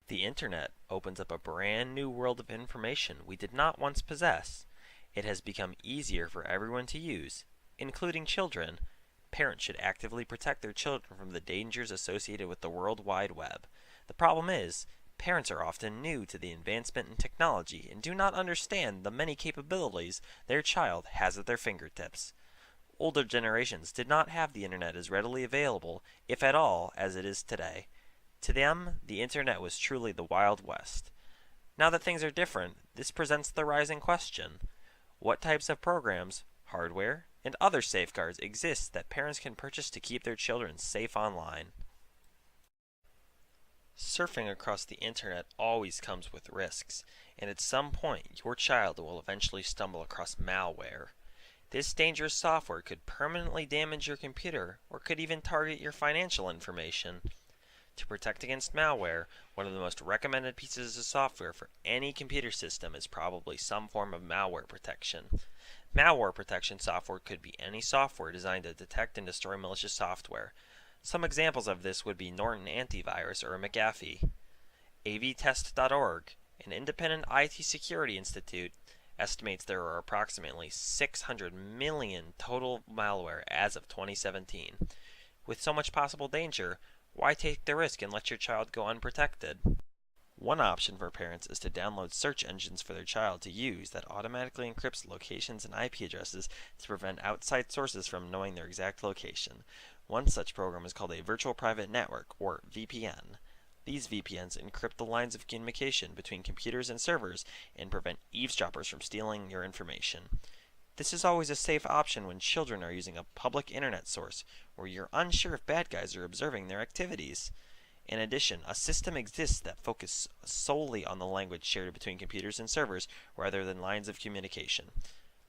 The internet opens up a brand new world of information we did not once possess. It has become easier for everyone to use, including children. Parents should actively protect their children from the dangers associated with the World Wide Web. The problem is, parents are often new to the advancement in technology and do not understand the many capabilities their child has at their fingertips. Older generations did not have the internet as readily available, if at all, as it is today. To them, the internet was truly the Wild West. Now that things are different, this presents the rising question: what types of programs, hardware, and other safeguards exist that parents can purchase to keep their children safe online? Surfing across the internet always comes with risks, and at some point your child will eventually stumble across malware. This dangerous software could permanently damage your computer or could even target your financial information. To protect against malware, one of the most recommended pieces of software for any computer system is probably some form of malware protection. Malware protection software could be any software designed to detect and destroy malicious software. Some examples of this would be Norton Antivirus or McAfee. avtest.org, an independent IT security institute, estimates there are approximately 600 million total malware as of 2017. With so much possible danger, why take the risk and let your child go unprotected? One option for parents is to download search engines for their child to use that automatically encrypts locations and IP addresses to prevent outside sources from knowing their exact location. One such program is called a Virtual Private Network, or VPN. These VPNs encrypt the lines of communication between computers and servers and prevent eavesdroppers from stealing your information. This is always a safe option when children are using a public internet source where you're unsure if bad guys are observing their activities. In addition, a system exists that focuses solely on the language shared between computers and servers rather than lines of communication.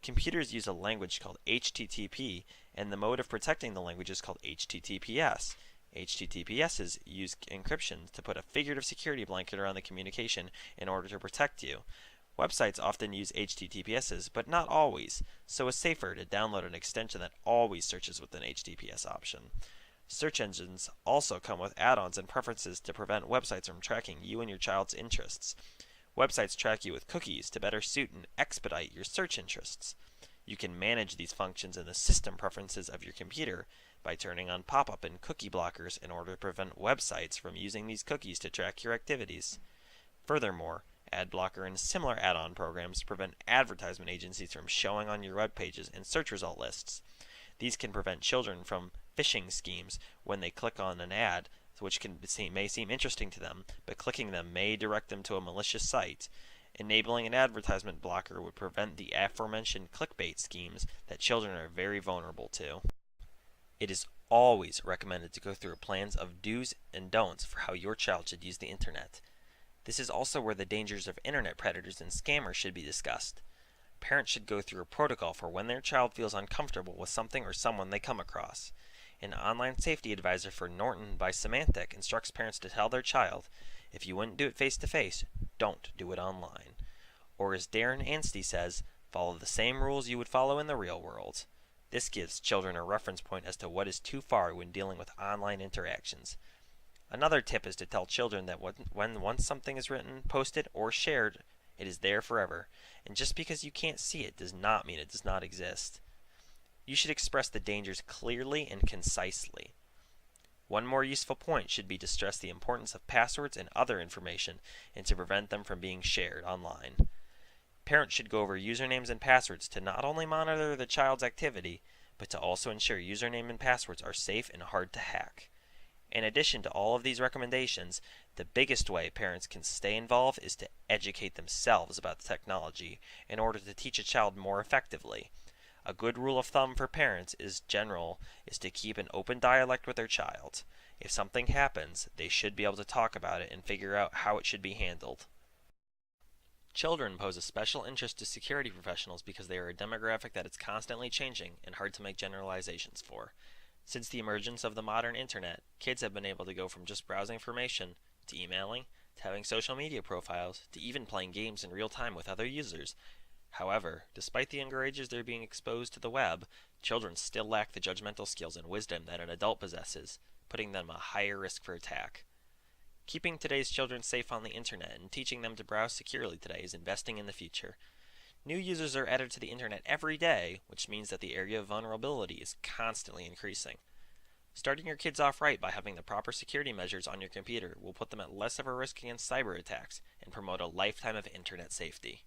Computers use a language called HTTP, and the mode of protecting the language is called HTTPS. HTTPSs use encryption to put a figurative security blanket around the communication in order to protect you. Websites often use HTTPSs, but not always, so it's safer to download an extension that always searches with an HTTPS option. Search engines also come with add-ons and preferences to prevent websites from tracking you and your child's interests. Websites track you with cookies to better suit and expedite your search interests. You can manage these functions in the system preferences of your computer by turning on pop-up and cookie blockers in order to prevent websites from using these cookies to track your activities. Furthermore, AdBlocker and similar add-on programs prevent advertisement agencies from showing on your web pages and search result lists. These can prevent children from phishing schemes when they click on an ad, which may seem interesting to them, but clicking them may direct them to a malicious site. Enabling an advertisement blocker would prevent the aforementioned clickbait schemes that children are very vulnerable to. It is always recommended to go through plans of do's and don'ts for how your child should use the internet. This is also where the dangers of internet predators and scammers should be discussed. Parents should go through a protocol for when their child feels uncomfortable with something or someone they come across. An online safety advisor for Norton by Symantec instructs parents to tell their child, if you wouldn't do it face to face, don't do it online. Or as Darren Anstey says, follow the same rules you would follow in the real world. This gives children a reference point as to what is too far when dealing with online interactions. Another tip is to tell children that when once something is written, posted, or shared, it is there forever, and just because you can't see it does not mean it does not exist. You should express the dangers clearly and concisely. One more useful point should be to stress the importance of passwords and other information and to prevent them from being shared online. Parents should go over usernames and passwords to not only monitor the child's activity, but to also ensure username and passwords are safe and hard to hack. In addition to all of these recommendations, the biggest way parents can stay involved is to educate themselves about the technology in order to teach a child more effectively. A good rule of thumb for parents is to keep an open dialect with their child. If something happens, they should be able to talk about it and figure out how it should be handled. Children pose a special interest to security professionals because they are a demographic that is constantly changing and hard to make generalizations for. Since the emergence of the modern internet, kids have been able to go from just browsing information, to emailing, to having social media profiles, to even playing games in real time with other users. However, despite the younger ages they're being exposed to the web, children still lack the judgmental skills and wisdom that an adult possesses, putting them at a higher risk for attack. Keeping today's children safe on the internet and teaching them to browse securely today is investing in the future. New users are added to the internet every day, which means that the area of vulnerability is constantly increasing. Starting your kids off right by having the proper security measures on your computer will put them at less of a risk against cyber attacks and promote a lifetime of internet safety.